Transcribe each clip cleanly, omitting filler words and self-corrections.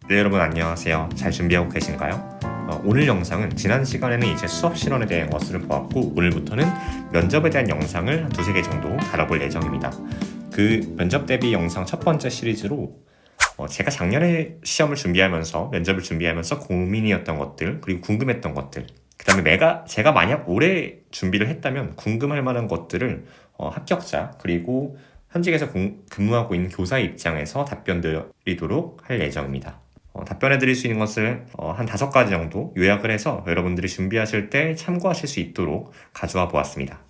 네, 여러분 안녕하세요. 잘 준비하고 계신가요? 오늘 영상은 지난 시간에는 이제 수업 실원에 대한 것을 보았고, 오늘부터는 면접에 대한 영상을 한 두세 개 정도 다뤄볼 예정입니다. 그 면접 대비 영상 첫 번째 시리즈로 제가 작년에 시험을 준비하면서 면접을 준비하면서 고민이었던 것들, 그리고 궁금했던 것들, 그 다음에 제가 만약 올해 준비를 했다면 궁금할 만한 것들을 합격자 그리고 현직에서 근무하고 있는 교사의 입장에서 답변 드리도록 할 예정입니다. 답변해 드릴 수 있는 것을 한 5가지 정도 요약을 해서 여러분들이 준비하실 때 참고하실 수 있도록 가져와 보았습니다.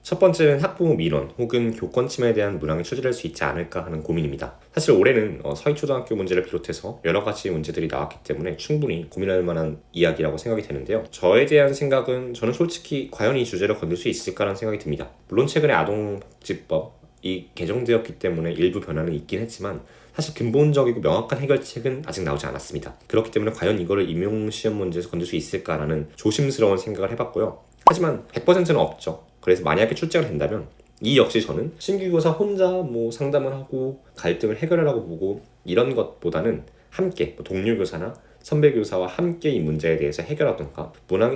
첫 번째는 학부모 민원 혹은 교권 침해에 대한 문항이 출제될 수 있지 않을까 하는 고민입니다. 사실 올해는 서희초등학교 문제를 비롯해서 여러 가지 문제들이 나왔기 때문에 충분히 고민할 만한 이야기라고 생각이 되는데요. 저에 대한 생각은 저는 솔직히 과연 이 주제를 건들 수 있을까라는 생각이 듭니다. 물론 최근에 아동복지법이 개정되었기 때문에 일부 변화는 있긴 했지만 사실 근본적이고 명확한 해결책은 아직 나오지 않았습니다. 그렇기 때문에 과연 이거를 임용시험 문제에서 건들 수 있을까라는 조심스러운 생각을 해봤고요. 하지만 100%는 없죠. 그래서 만약에 출제가 된다면 이 역시 저는 신규교사 혼자 상담을 하고 갈등을 해결하라고 보고 이런 것보다는 함께 동료 교사나 선배 교사와 함께 이 문제에 대해서 해결하던가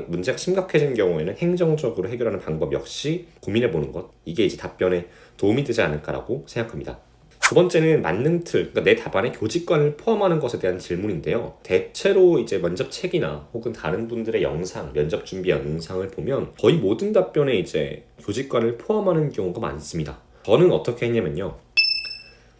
문제가 심각해진 경우에는 행정적으로 해결하는 방법 역시 고민해보는 것, 이게 이제 답변에 도움이 되지 않을까라고 생각합니다. 두 번째는 만능 틀, 그러니까 내 답안에 교직관을 포함하는 것에 대한 질문인데요. 대체로 이제 면접 책이나 혹은 다른 분들의 영상, 면접 준비 영상을 보면 거의 모든 답변에 이제 교직관을 포함하는 경우가 많습니다. 저는 어떻게 했냐면요.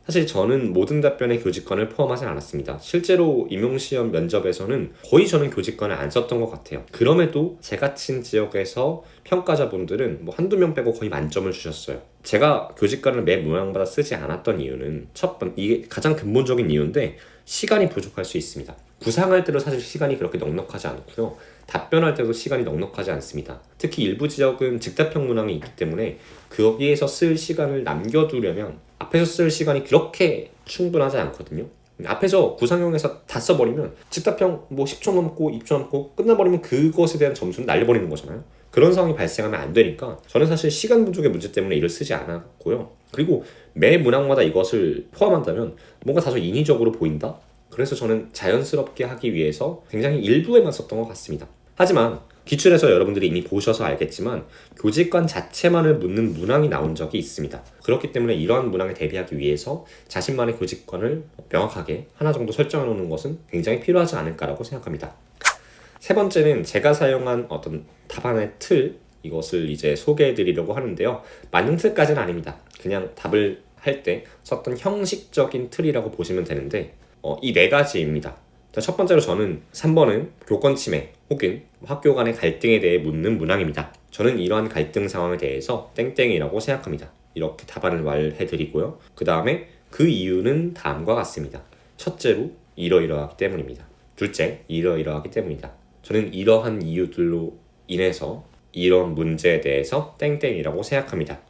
사실 저는 모든 답변에 교직관을 포함하지 않았습니다. 실제로 임용시험 면접에서는 거의 저는 교직관을 안 썼던 것 같아요. 그럼에도 제가 친 지역에서 평가자분들은 한두 명 빼고 거의 만점을 주셨어요. 제가 교직관을 매 문항마다 쓰지 않았던 이유는 이게 가장 근본적인 이유인데 시간이 부족할 수 있습니다. 구상할 때도 사실 시간이 그렇게 넉넉하지 않고요. 답변할 때도 시간이 넉넉하지 않습니다. 특히 일부 지역은 즉답형 문항이 있기 때문에 거기에서 쓸 시간을 남겨두려면 앞에서 쓸 시간이 그렇게 충분하지 않거든요. 앞에서 구상형에서 다 써버리면 즉답형 10초 넘고 2초 넘고 끝나버리면 그것에 대한 점수는 날려버리는 거잖아요. 그런 상황이 발생하면 안 되니까 저는 사실 시간 부족의 문제 때문에 이를 쓰지 않았고요. 그리고 매 문항마다 이것을 포함한다면 뭔가 다소 인위적으로 보인다? 그래서 저는 자연스럽게 하기 위해서 굉장히 일부에만 썼던 것 같습니다. 하지만 기출에서 여러분들이 이미 보셔서 알겠지만 교직관 자체만을 묻는 문항이 나온 적이 있습니다. 그렇기 때문에 이러한 문항에 대비하기 위해서 자신만의 교직관을 명확하게 하나 정도 설정해 놓는 것은 굉장히 필요하지 않을까라고 생각합니다. 세 번째는 제가 사용한 어떤 답안의 틀, 이것을 이제 소개해 드리려고 하는데요. 만능 틀까지는 아닙니다. 그냥 답을 할 때 썼던 형식적인 틀이라고 보시면 되는데 이 4가지입니다. 첫 번째로 저는 3번은 교권 침해 혹은 학교 간의 갈등에 대해 묻는 문항입니다. 저는 이러한 갈등 상황에 대해서 땡땡이라고 생각합니다. 이렇게 답안을 말해드리고요. 그 다음에 그 이유는 다음과 같습니다. 첫째로 이러이러하기 때문입니다. 둘째, 이러이러하기 때문이다. 저는 이러한 이유들로 인해서 이런 문제에 대해서 땡땡이라고 생각합니다.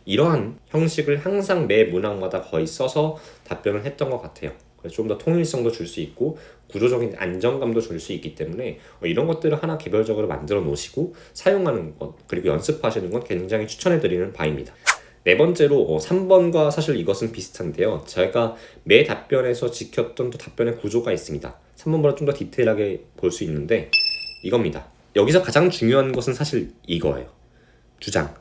이러한 형식을 항상 매 문항마다 거의 써서 답변을 했던 것 같아요. 그래서 좀 더 통일성도 줄 수 있고 구조적인 안정감도 줄 수 있기 때문에 이런 것들을 하나 개별적으로 만들어 놓으시고 사용하는 것, 그리고 연습하시는 건 굉장히 추천해 드리는 바입니다. 네 번째로 3번과 사실 이것은 비슷한데요. 제가 매 답변에서 지켰던 또 답변의 구조가 있습니다. 3번보다 좀 더 디테일하게 볼 수 있는데 이겁니다. 여기서 가장 중요한 것은 사실 이거예요. 주장.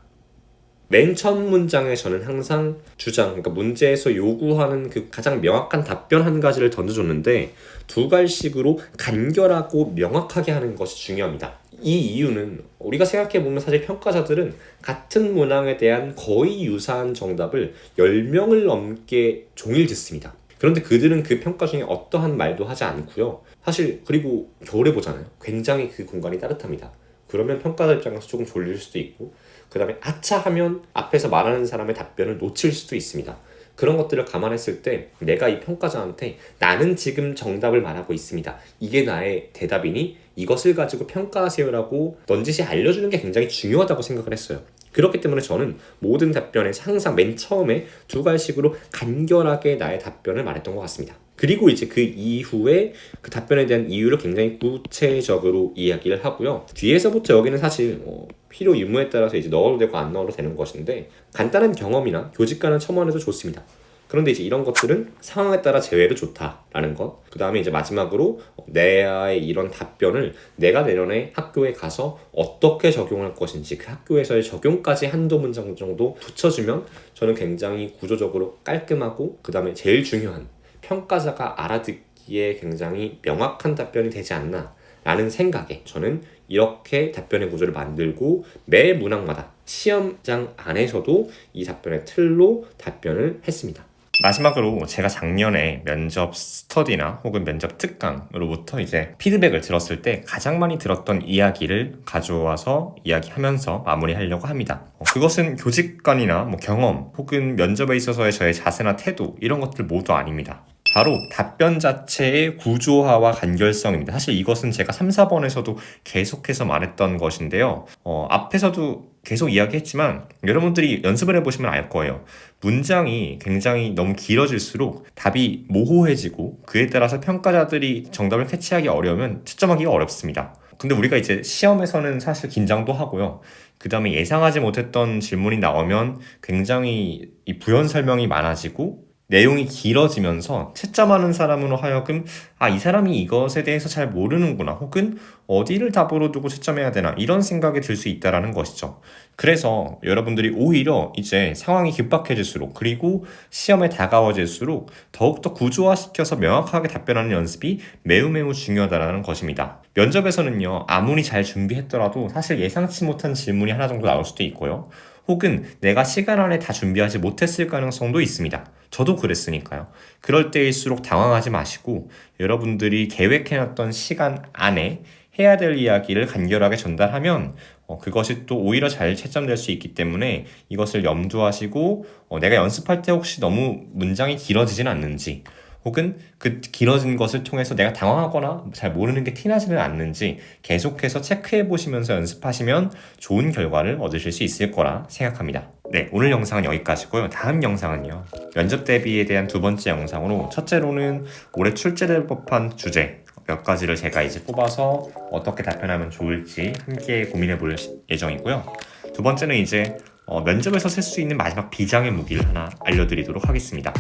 맨 첫 문장에 저는 항상 주장, 그러니까 문제에서 요구하는 그 가장 명확한 답변 한 가지를 던져줬는데 2갈씩으로 간결하고 명확하게 하는 것이 중요합니다. 이 이유는 우리가 생각해보면 사실 평가자들은 같은 문항에 대한 거의 유사한 정답을 10명을 넘게 종일 듣습니다. 그런데 그들은 그 평가 중에 어떠한 말도 하지 않고요. 사실 그리고 겨울에 보잖아요. 굉장히 그 공간이 따뜻합니다. 그러면 평가자 입장에서 조금 졸릴 수도 있고 그 다음에 아차 하면 앞에서 말하는 사람의 답변을 놓칠 수도 있습니다. 그런 것들을 감안했을 때 내가 이 평가자한테 나는 지금 정답을 말하고 있습니다. 이게 나의 대답이니 이것을 가지고 평가하세요라고 넌지시 알려주는 게 굉장히 중요하다고 생각을 했어요. 그렇기 때문에 저는 모든 답변에서 항상 맨 처음에 2갈씩으로 간결하게 나의 답변을 말했던 것 같습니다. 그리고 이제 그 이후에 그 답변에 대한 이유를 굉장히 구체적으로 이야기를 하고요. 뒤에서부터 여기는 사실 필요 유무에 따라서 이제 넣어도 되고 안 넣어도 되는 것인데 간단한 경험이나 교직관을 첨언해도 좋습니다. 그런데 이제 이런 것들은 상황에 따라 제외로 좋다라는 것. 그 다음에 이제 마지막으로 내의 이런 답변을 내가 내년에 학교에 가서 어떻게 적용할 것인지 그 학교에서의 적용까지 한두 문장 정도 붙여주면 저는 굉장히 구조적으로 깔끔하고 그 다음에 제일 중요한 평가자가 알아듣기에 굉장히 명확한 답변이 되지 않나 라는 생각에 저는 이렇게 답변의 구조를 만들고 매 문항마다 시험장 안에서도 이 답변의 틀로 답변을 했습니다. 마지막으로 제가 작년에 면접 스터디나 혹은 면접 특강으로부터 이제 피드백을 들었을 때 가장 많이 들었던 이야기를 가져와서 이야기하면서 마무리하려고 합니다. 그것은 교직관이나 경험 혹은 면접에 있어서의 저의 자세나 태도 이런 것들 모두 아닙니다. 바로 답변 자체의 구조화와 간결성입니다. 사실 이것은 제가 3, 4번에서도 계속해서 말했던 것인데요. 앞에서도 계속 이야기했지만 여러분들이 연습을 해보시면 알 거예요. 문장이 굉장히 너무 길어질수록 답이 모호해지고 그에 따라서 평가자들이 정답을 캐치하기 어려우면 채점하기가 어렵습니다. 근데 우리가 이제 시험에서는 사실 긴장도 하고요. 그 다음에 예상하지 못했던 질문이 나오면 굉장히 이 부연 설명이 많아지고 내용이 길어지면서 채점하는 사람으로 하여금 이 사람이 이것에 대해서 잘 모르는구나 혹은 어디를 답으로 두고 채점해야 되나 이런 생각이 들 수 있다는 것이죠. 그래서 여러분들이 오히려 이제 상황이 급박해질수록 그리고 시험에 다가워질수록 더욱더 구조화시켜서 명확하게 답변하는 연습이 매우 중요하다는 것입니다. 면접에서는요, 아무리 잘 준비했더라도 사실 예상치 못한 질문이 하나 정도 나올 수도 있고요. 혹은 내가 시간 안에 다 준비하지 못했을 가능성도 있습니다. 저도 그랬으니까요. 그럴 때일수록 당황하지 마시고 여러분들이 계획해놨던 시간 안에 해야 될 이야기를 간결하게 전달하면 그것이 또 오히려 잘 채점될 수 있기 때문에 이것을 염두하시고 내가 연습할 때 혹시 너무 문장이 길어지진 않는지 혹은 그 길어진 것을 통해서 내가 당황하거나 잘 모르는 게 티나지는 않는지 계속해서 체크해 보시면서 연습하시면 좋은 결과를 얻으실 수 있을 거라 생각합니다. 네, 오늘 영상은 여기까지고요. 다음 영상은요, 면접 대비에 대한 두 번째 영상으로 첫째로는 올해 출제될 법한 주제 몇 가지를 제가 이제 뽑아서 어떻게 답변하면 좋을지 함께 고민해 볼 예정이고요. 두 번째는 이제 면접에서 쓸 수 있는 마지막 비장의 무기를 하나 알려드리도록 하겠습니다.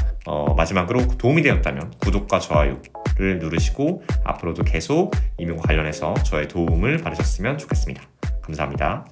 마지막으로 도움이 되었다면 구독과 좋아요를 누르시고 앞으로도 계속 이명과 관련해서 저의 도움을 받으셨으면 좋겠습니다. 감사합니다.